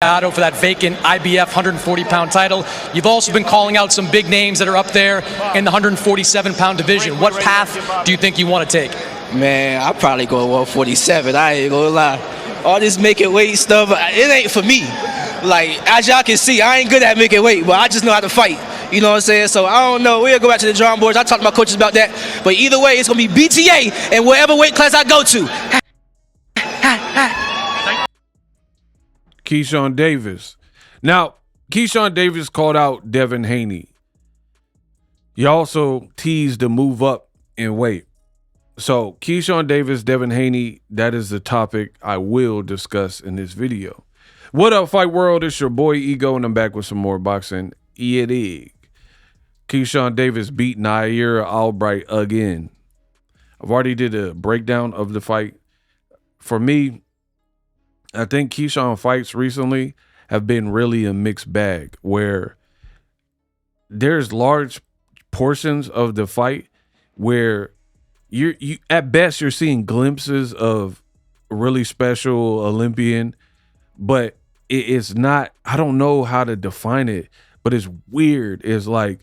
battle for that vacant IBF 140-pound title. You've also been calling out some big names that are up there in the 147-pound division. What path do you think you want to take? Man, I'll probably go 147. I ain't gonna lie. All this making weight stuff, it ain't for me. Like, as y'all can see, I ain't good at making weight, but I just know how to fight. You know what I'm saying? So I don't know. We'll go back to the drawing boards. I talked to my coaches about that. But either way, it's gonna be BTA and whatever weight class I go to. Keyshawn Davis. Now, Keyshawn Davis called out Devin Haney. He also teased a move up in weight. So Keyshawn Davis, Devin Haney, that is the topic I will discuss in this video. What up, Fight World? It's your boy Ego, and I'm back with some more boxing. It. Keyshawn Davis beat Nair Albright again. I've already did a breakdown of the fight. For me, I think Keyshawn fights recently have been really a mixed bag where there's large portions of the fight where you at best you're seeing glimpses of a really special Olympian, but it's not, I don't know how to define it, but it's weird. It's like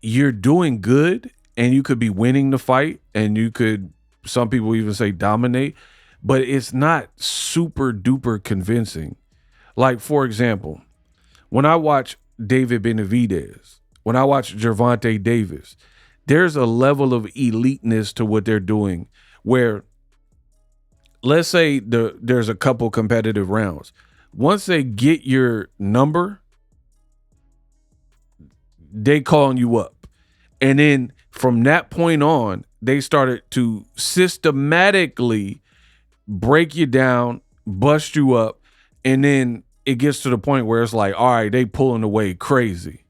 you're doing good and you could be winning the fight and you could, some people even say dominate, but it's not super duper convincing. Like, for example, when I watch David Benavidez, when I watch Gervonta Davis, there's a level of eliteness to what they're doing where, let's say there's a couple competitive rounds. Once they get your number, they calling you up. And then from that point on, they started to systematically break you down, bust you up, and then it gets to the point where it's like, all right, they pulling away crazy,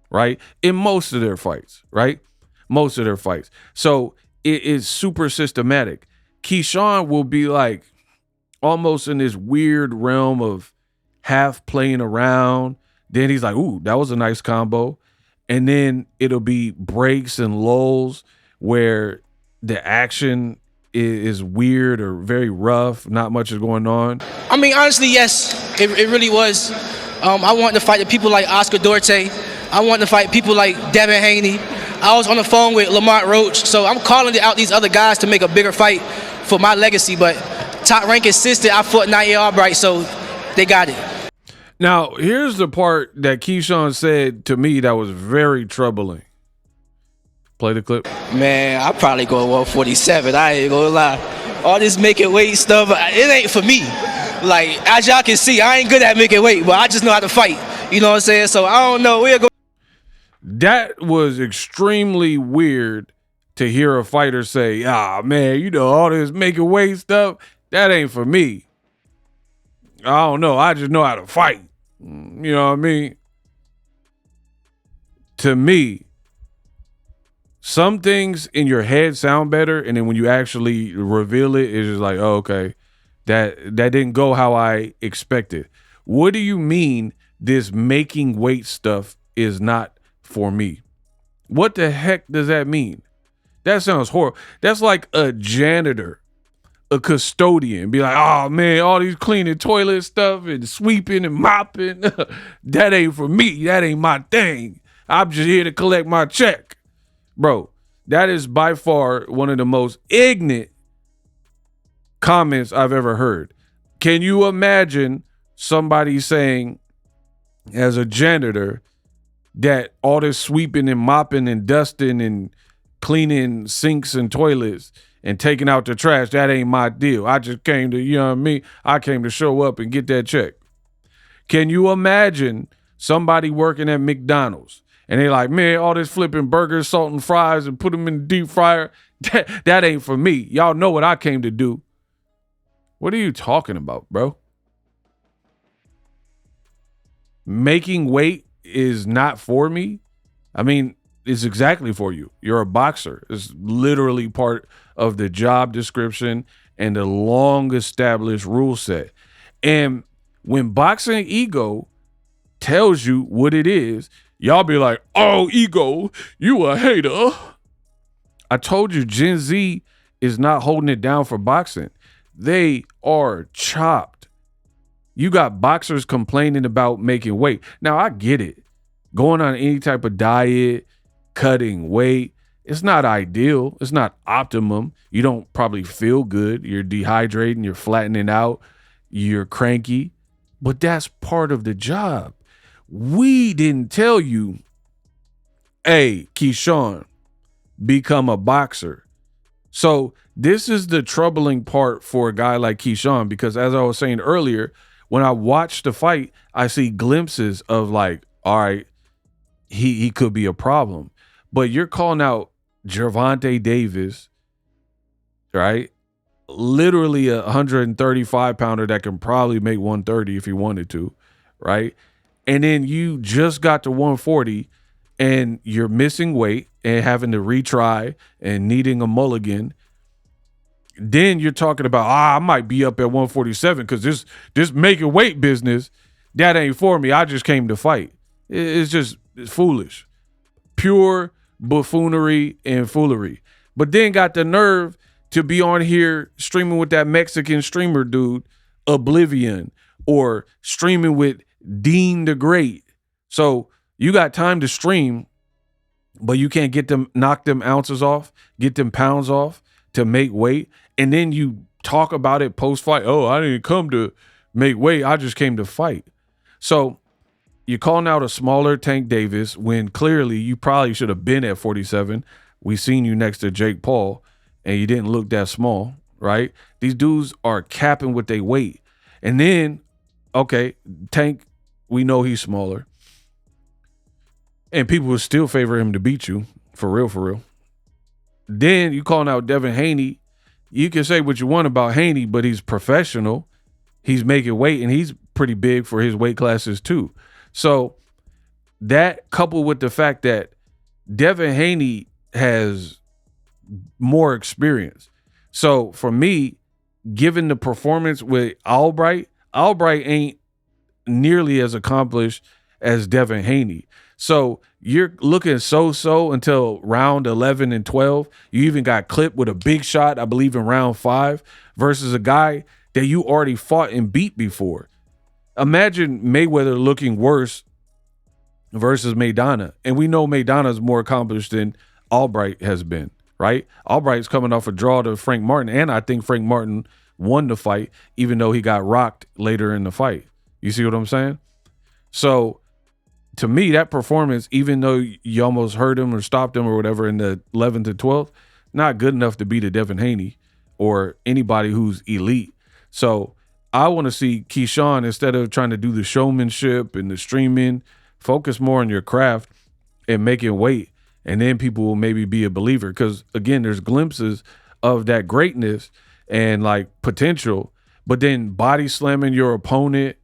right? In most of their fights, right? Most of their fights. So it is super systematic. Keyshawn will be like almost in this weird realm of half playing around. Then he's like, ooh, that was a nice combo. And then it'll be breaks and lulls where the action is weird or very rough, not much is going on. I mean, honestly, yes, it really was. I wanted to fight the people like Oscar Duarte. I wanted to fight people like Devin Haney. I was on the phone with Lamont Roach, so I'm calling out these other guys to make a bigger fight for my legacy, but Top Rank insisted I fought Nair Albright, so they got it. Now, here's the part that Keyshawn said to me that was very troubling. Play the clip. Man, I'll probably go 147. I ain't gonna lie. All this making weight stuff, it ain't for me. Like, as y'all can see, I ain't good at making weight, but I just know how to fight. You know what I'm saying? So I don't know. We'll go. That was extremely weird to hear a fighter say, ah, man, you know, all this making weight stuff, that ain't for me. I don't know. I just know how to fight. You know what I mean? To me, some things in your head sound better, and then when you actually reveal it, it's just like, oh, okay, that didn't go how I expected. What do you mean this making weight stuff is not for me? What the heck does that mean? That sounds horrible. That's like a janitor, a custodian, be like, oh man, all these cleaning toilet stuff and sweeping and mopping, that ain't for me. That ain't my thing. I'm just here to collect my check. Bro, that is by far one of the most ignorant comments I've ever heard. Can you imagine somebody saying, as a janitor, that all this sweeping and mopping and dusting and cleaning sinks and toilets and taking out the trash, that ain't my deal. I just came to, you know what I mean? I came to show up and get that check. Can you imagine somebody working at McDonald's and they like, man, all this flipping burgers, salt and fries and put them in the deep fryer, that ain't for me. Y'all know what I came to do. What are you talking about, bro? Making weight is not for me. I mean, it's exactly for you. You're a boxer. It's literally part of the job description and the long established rule set. And when Boxingego tells you what it is, y'all be like, oh, Ego, you a hater. I told you Gen Z is not holding it down for boxing. They are chopped. You got boxers complaining about making weight. Now, I get it. Going on any type of diet, cutting weight, it's not ideal. It's not optimum. You don't probably feel good. You're dehydrating. You're flattening out. You're cranky. But that's part of the job. We didn't tell you, hey, Keyshawn, become a boxer. So this is the troubling part for a guy like Keyshawn, because as I was saying earlier, when I watch the fight, I see glimpses of like, all right, he could be a problem. But you're calling out Gervonta Davis, right? Literally a 135-pounder that can probably make 130 if he wanted to, right? And then you just got to 140 and you're missing weight and having to retry and needing a mulligan. Then you're talking about, I might be up at 147 because this making weight business, that ain't for me. I just came to fight. It's foolish. Pure buffoonery and foolery. But then got the nerve to be on here streaming with that Mexican streamer dude, Oblivion, or streaming with Dean the Great. So you got time to stream, but you can't knock them ounces off, get them pounds off to make weight. And then you talk about it post-fight. Oh, I didn't come to make weight. I just came to fight. So you're calling out a smaller Tank Davis when clearly you probably should have been at 47. We seen you next to Jake Paul, and you didn't look that small, right? These dudes are capping with their weight. And then, okay, Tank, we know he's smaller. And people would still favor him to beat you, for real, for real. Then you calling out Devin Haney. You can say what you want about Haney, but he's professional. He's making weight, and he's pretty big for his weight classes too. So that coupled with the fact that Devin Haney has more experience. So for me, given the performance with Albright ain't nearly as accomplished as Devin Haney. So you're looking so-so until round 11 and 12. You even got clipped with a big shot, I believe, in round 5 versus a guy that you already fought and beat before. Imagine Mayweather looking worse versus Maidana. And we know Maidana's more accomplished than Albright has been, right? Albright's coming off a draw to Frank Martin, and I think Frank Martin won the fight, even though he got rocked later in the fight. You see what I'm saying? So to me, that performance, even though you almost hurt him or stopped him or whatever in the 11th to 12th, not good enough to beat a Devin Haney or anybody who's elite. So I want to see Keyshawn, instead of trying to do the showmanship and the streaming, focus more on your craft and making weight. And then people will maybe be a believer. Because, again, there's glimpses of that greatness and, like, potential. But then body slamming your opponent,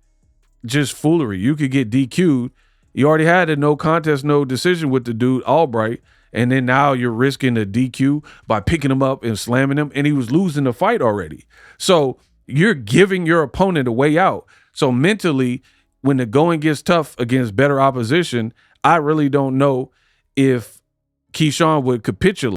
just foolery. You could get DQ'd. You already had a no contest, no decision with the dude, Albright. And then now you're risking a DQ by picking him up and slamming him. And he was losing the fight already. So you're giving your opponent a way out. So mentally, when the going gets tough against better opposition, I really don't know if Keyshawn would capitulate.